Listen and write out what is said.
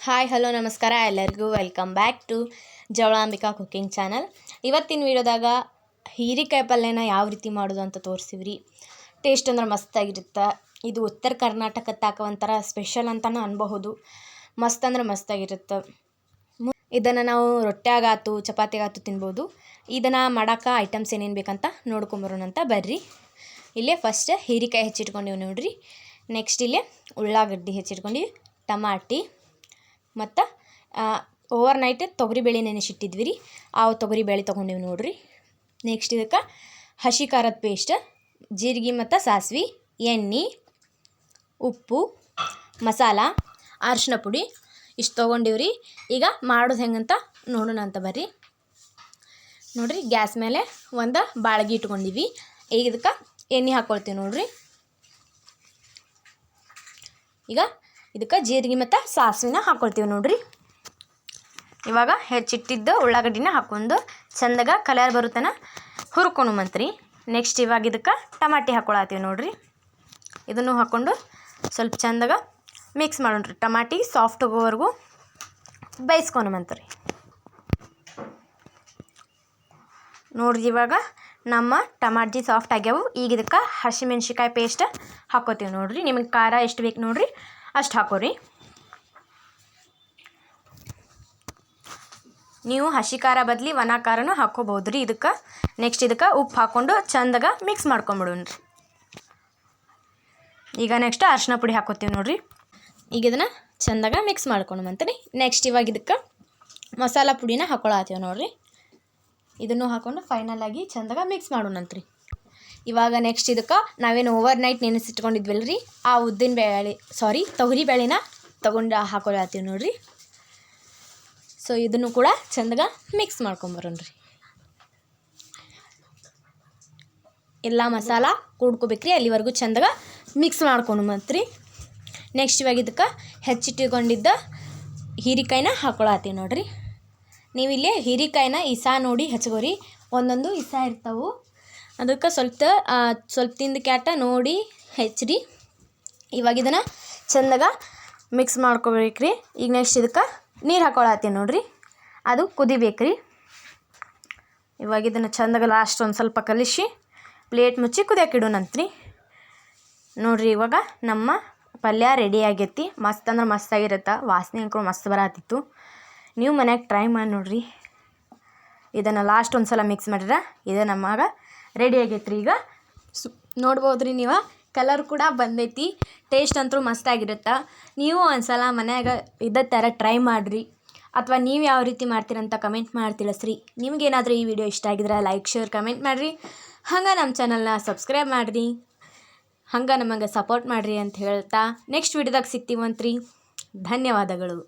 Hi hello ನಮಸ್ಕಾರ ಎಲ್ಲರಿಗೂ welcome back to Javalambika cooking channel. ಇವತ್ತಿನ ವಿಡಿಯೋದಾಗ ಹೀರೆಕಾಯಿ ಪಲ್ಯನ ಯಾವ ರೀತಿ ಮಾಡೋದು ಅಂತ ತೋರಿಸ್ತೀವಿ. ಟೇಸ್ಟ್ ಅಂದ್ರೆ ಮಸ್ತಾಗಿರುತ್ತೆ. ಇದು ಉತ್ತರ ಕರ್ನಾಟಕಕ್ಕೆ ಒಂಥರ ಸ್ಪೆಷಲ್ ಅಂತಲೂ ಅನ್ಬಹುದು. ಮಸ್ತ್ ಅಂದ್ರೆ ಮಸ್ತಾಗಿರುತ್ತೆ. ಇದನ್ನು ನಾವು ರೊಟ್ಯಾಗಾತು ಚಪಾತಿಗಾತು ತಿನ್ಬೋದು. ಇದನ್ನು ಮಾಡೋಕೆ ಐಟಮ್ಸ್ ಏನೇನು ಬೇಕಂತ ನೋಡ್ಕೊಂಬರೋಣ ಅಂತ ಬರ್ರಿ. ಇಲ್ಲೇ ಫಸ್ಟ್ ಹೀರೆಕಾಯಿ ಹೆಚ್ಚಿಟ್ಕೊಂಡಿವಿ ನೋಡ್ರಿ. ನೆಕ್ಸ್ಟ್ ಇಲ್ಲೇ ಉಳ್ಳಾಗಡ್ಡಿ ಹೆಚ್ಚಿಟ್ಕೊಂಡು, ಟಮಾಟಿ ಮತ್ತು ಓವರ್ ನೈಟ್ ತೊಗರಿಬೇಳೆ ನೆನೆಸಿಟ್ಟಿದ್ವಿ ರೀ. ಆ ತೊಗರಿಬೇಳೆ ತೊಗೊಂಡಿವಿ ನೋಡ್ರಿ. ನೆಕ್ಸ್ಟ್ ಇದಕ್ಕೆ ಹಸಿ ಖಾರದ ಪೇಸ್ಟ್, ಜೀರಿಗೆ ಮತ್ತು ಸಾಸಿವೆ, ಎಣ್ಣೆ, ಉಪ್ಪು, ಮಸಾಲ, ಅರಿಶಿನ ಪುಡಿ ಇಷ್ಟು ತೊಗೊಂಡಿವ್ರಿ. ಈಗ ಮಾಡೋದು ಹೆಂಗಂತ ನೋಡೋಣ ಅಂತ ಬರ್ರಿ. ನೋಡಿರಿ, ಗ್ಯಾಸ್ ಮೇಲೆ ಒಂದು ಬಾಳ್ಗೆ ಇಟ್ಕೊಂಡಿವಿ. ಈಗ ಇದಕ್ಕೆ ಎಣ್ಣೆ ಹಾಕ್ಕೊಳ್ತೀವಿ ನೋಡ್ರಿ. ಈಗ ಇದಕ್ಕೆ ಜೀರಿಗೆ ಮತ್ತು ಸಾಸಿವೆನ ಹಾಕ್ಕೊಳ್ತೀವಿ ನೋಡ್ರಿ. ಇವಾಗ ಹೆಚ್ಚಿಟ್ಟಿದ್ದ ಉಳ್ಳಾಗಡ್ಡಿನ ಹಾಕ್ಕೊಂಡು ಚಂದಾಗ ಕಲರ್ ಬರುತ್ತನ ಹುರ್ಕೊಂಡು ಮಂತ್ರಿ. ನೆಕ್ಸ್ಟ್ ಇವಾಗ ಇದಕ್ಕೆ ಟಮಾಟಿ ಹಾಕ್ಕೊಳತ್ತೀವಿ ನೋಡ್ರಿ. ಇದನ್ನು ಹಾಕ್ಕೊಂಡು ಸ್ವಲ್ಪ ಚಂದಾಗ ಮಿಕ್ಸ್ ಮಾಡೋಣ್ರಿ. ಟಮಾಟಿ ಸಾಫ್ಟ್ ಆಗೋವರೆಗೂ ಬೇಯಿಸ್ಕೊಂಡು ಮಂತ್ರಿ. ನೋಡ್ರಿ, ಇವಾಗ ನಮ್ಮ ಟಮಾಟಿ ಸಾಫ್ಟ್ ಆಗ್ಯಾವು. ಈಗ ಇದಕ್ಕೆ ಹಸಿಮೆಣ್ಸಿಕಾಯಿ ಪೇಸ್ಟ್ ಹಾಕ್ಕೋತೀವಿ ನೋಡ್ರಿ. ನಿಮಗೆ ಖಾರ ಎಷ್ಟು ಬೇಕು ನೋಡ್ರಿ ಅಷ್ಟು ಹಾಕೋರಿ. ನೀವು ಹಸಿ ಖಾರ ಬದಲಿ ಒಣ ಖಾರನೂ ಹಾಕ್ಕೋಬೋದು ರೀ ಇದಕ್ಕೆ. ನೆಕ್ಸ್ಟ್ ಇದಕ್ಕೆ ಉಪ್ಪು ಹಾಕ್ಕೊಂಡು ಚಂದಾಗ ಮಿಕ್ಸ್ ಮಾಡ್ಕೊಂಬಿಡೋಣ್ರಿ. ಈಗ ನೆಕ್ಸ್ಟ್ ಅರಿಶಿನ ಪುಡಿ ಹಾಕ್ಕೋತೀವಿ ನೋಡ್ರಿ. ಈಗ ಇದನ್ನು ಚಂದಾಗ ಮಿಕ್ಸ್ ಮಾಡ್ಕೊಂಡು ಮಂತ್ರಿ. ನೆಕ್ಸ್ಟ್ ಇವಾಗ ಇದಕ್ಕೆ ಮಸಾಲ ಪುಡಿನ ಹಾಕ್ಕೊಳತ್ತೀವಿ ನೋಡ್ರಿ. ಇದನ್ನು ಹಾಕ್ಕೊಂಡು ಫೈನಲಾಗಿ ಚಂದಾಗ ಮಿಕ್ಸ್ ಮಾಡೋಣಂತ್ರಿ. ಇವಾಗ ನೆಕ್ಸ್ಟ್ ಇದಕ್ಕೆ ನಾವೇನು ಓವರ್ ನೈಟ್ ನೆನೆಸಿಟ್ಕೊಂಡಿದ್ವಲ್ಲ ರೀ, ಆ ತೊಗರಿ ಬೇಳೆನ ತೊಗೊಂಡು ಹಾಕ್ಕೊಳತ್ತೀವಿ ನೋಡ್ರಿ. ಸೊ ಇದನ್ನು ಕೂಡ ಚಂದಾಗ ಮಿಕ್ಸ್ ಮಾಡ್ಕೊಂಬರೋಣ್ರಿ. ಎಲ್ಲ ಮಸಾಲ ಕೂಡ್ಕೋಬೇಕ್ರಿ, ಅಲ್ಲಿವರೆಗೂ ಚಂದಾಗ ಮಿಕ್ಸ್ ಮಾಡ್ಕೊಂಡು ಮಂತ್ರಿ. ನೆಕ್ಸ್ಟ್ ಇವಾಗ ಇದಕ್ಕೆ ಹೆಚ್ಚಿಟ್ಟುಕೊಂಡಿದ್ದ ಹೀರೆಕಾಯಿನ ಹಾಕ್ಕೊಳತ್ತೀವಿ ನೋಡ್ರಿ. ನೀವು ಇಲ್ಲಿ ಹೀರೆಕಾಯಿನ ಇಸಾ ನೋಡಿ ಹಚ್ಕೋರಿ. ಒಂದೊಂದು ಇಸಾ ಇರ್ತಾವೆ, ಅದಕ್ಕೆ ಸ್ವಲ್ಪ ತಿಂದು ಕ್ಯಾಟ ನೋಡಿ ಹೆಚ್ಚಿರಿ. ಇವಾಗ ಇದನ್ನು ಚಂದಾಗ ಮಿಕ್ಸ್ ಮಾಡ್ಕೋಬೇಕ್ರಿ. ಈಗ ನೆಕ್ಸ್ಟ್ ಇದಕ್ಕೆ ನೀರು ಹಾಕ್ಕೊಳತ್ತೀವಿ ನೋಡ್ರಿ. ಅದು ಕುದಿಬೇಕ್ರಿ. ಇವಾಗ ಇದನ್ನು ಚಂದಾಗ ಲಾಸ್ಟ್ ಒಂದು ಸ್ವಲ್ಪ ಕಲಿಸಿ ಪ್ಲೇಟ್ ಮುಚ್ಚಿ ಕುದಿಯೋಕೆ ಇಡೋಣಂತ್ರಿ. ನೋಡಿರಿ, ಇವಾಗ ನಮ್ಮ ಪಲ್ಯ ರೆಡಿ ಆಗೈತಿ. ಮಸ್ತ್ ಅಂದ್ರೆ ಮಸ್ತಾಗಿರುತ್ತೆ. ವಾಸನೆ ಅಂಕರು ಮಸ್ತ್ ಬರತ್ತಿತ್ತು. ನೀವು ಮನ್ಯಾಗ ಟ್ರೈ ಮಾಡಿ ನೋಡಿರಿ. ಇದನ್ನು ಲಾಸ್ಟ್ ಒಂದು ಸಲ ಮಿಕ್ಸ್ ಮಾಡಿದ್ರೆ ಇದು ನಮಗೆ ರೆಡಿ ಆಗೈತ್ರಿ. ಈಗ ನೋಡ್ಬೋದು ರೀ ನೀವು, ಕಲರ್ ಕೂಡ ಬಂದೈತಿ. ಟೇಸ್ಟ್ ಅಂತೂ ಮಸ್ತಾಗಿರುತ್ತೆ. ನೀವು ಒಂದು ಸಲ ಮನ್ಯಾಗ ಇದೇ ಥರ ಟ್ರೈ ಮಾಡಿರಿ. ಅಥವಾ ನೀವು ಯಾವ ರೀತಿ ಮಾಡ್ತೀರಂತ ಕಮೆಂಟ್ ಮಾಡಿ ತಿಳಿಸ್ರಿ. ನಿಮಗೇನಾದರೂ ಈ ವಿಡಿಯೋ ಇಷ್ಟ ಆಗಿದ್ರೆ ಲೈಕ್ ಶೇರ್ ಕಮೆಂಟ್ ಮಾಡಿರಿ. ಹಂಗೆ ನಮ್ಮ ಚಾನಲ್ನ ಸಬ್ಸ್ಕ್ರೈಬ್ ಮಾಡಿರಿ. ಹಂಗೆ ನಮಗೆ ಸಪೋರ್ಟ್ ಮಾಡಿರಿ ಅಂತ ಹೇಳ್ತಾ ನೆಕ್ಸ್ಟ್ ವಿಡಿಯೋದಾಗ ಸಿಗ್ತೀವಂತ್ರಿ. ಧನ್ಯವಾದಗಳು.